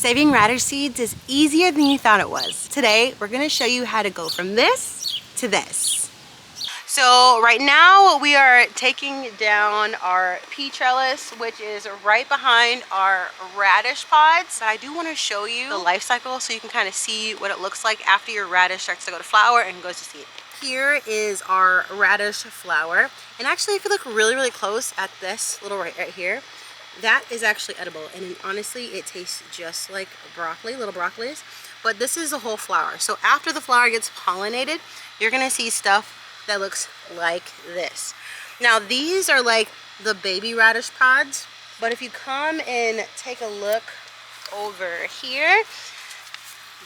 Saving radish seeds is easier than you thought it was. Today, we're gonna show you how to go from this to this. So right now we are taking down our pea trellis, which is right behind our radish pods. But I do want to show you the life cycle so you can kind of see what it looks like after your radish starts to go to flower and goes to seed. Here is our radish flower. And actually, if you look really, really close at this little right here, that is actually edible. And honestly, it tastes just like broccoli, little broccolis. But this is a whole flower. So after the flower gets pollinated, you're gonna see stuff that looks like this. Now these are like the baby radish pods, but if you come and take a look over here,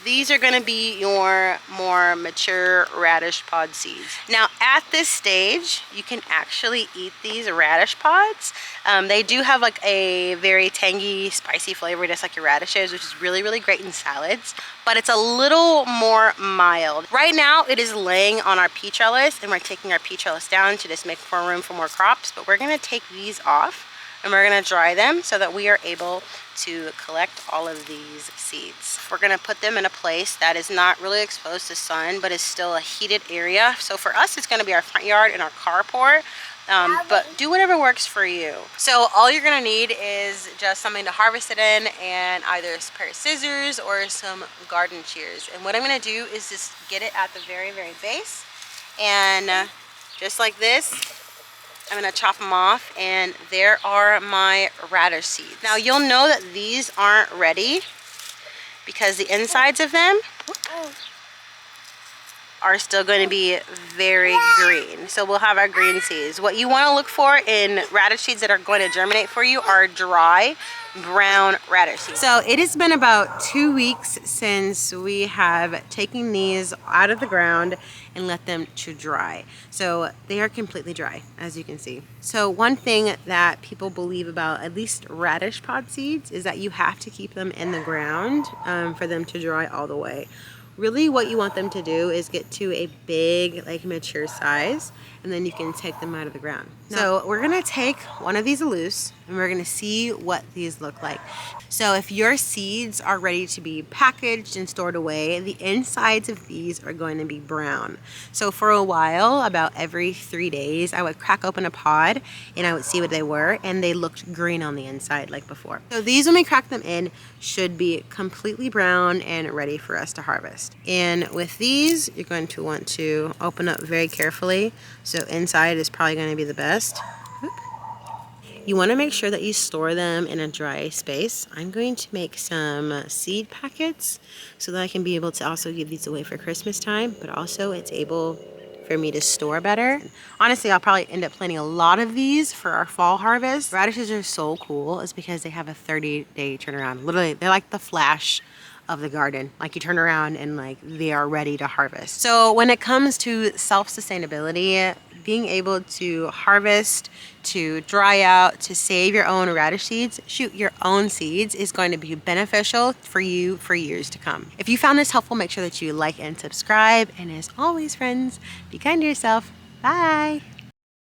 these are going to be your more mature radish pod seeds. Now at this stage, you can actually eat these radish pods. They do have like a very tangy, spicy flavor, just like your radishes, which is really, really great in salads, but it's a little more mild. Right now, it is laying on our pea trellis, and we're taking our pea trellis down to just make more room for more crops, but we're going to take these off and we're going to dry them so that we are able to collect all of these seeds. We're going to put them in a place that is not really exposed to sun, but is still a heated area. So for us, it's going to be our front yard and our carport. But do whatever works for you. So all you're gonna need is just something to harvest it in, and either a pair of scissors or some garden shears. And what I'm gonna do is just get it at the very, very base, and just like this, I'm gonna chop them off, and there are my radish seeds. Now you'll know that these aren't ready because the insides of them are still going to be very green. So we'll have our green seeds. What you want to look for in radish seeds that are going to germinate for you are dry brown radish seeds. So it has been about 2 weeks since we have taken these out of the ground and let them to dry. So they are completely dry, as you can see. So one thing that people believe about at least radish pod seeds is that you have to keep them in the ground for them to dry all the way. Really what you want them to do is get to a big, like, mature size, and then you can take them out of the ground. So we're gonna take one of these loose, and we're gonna see what these look like. So if your seeds are ready to be packaged and stored away, the insides of these are going to be brown. So for a while, about every 3 days, I would crack open a pod and I would see what they were, and they looked green on the inside like before. So these, when we crack them in, should be completely brown and ready for us to harvest. And with these, you're going to want to open up very carefully. So inside is probably going to be the best. You want to make sure that you store them in a dry space. I'm going to make some seed packets so that I can be able to also give these away for Christmas time, but also it's able for me to store better. Honestly, I'll probably end up planting a lot of these for our fall harvest. Radishes are so cool is because they have a 30-day turnaround. Literally, they're like the Flash of the garden. Like, you turn around and like they are ready to harvest. So when it comes to self-sustainability, being able to harvest, to dry out, to save your own radish seeds, shoot your own seeds, is going to be beneficial for you for years to come. If you found this helpful, make sure that you like and subscribe. And as always, friends, be kind to yourself. Bye.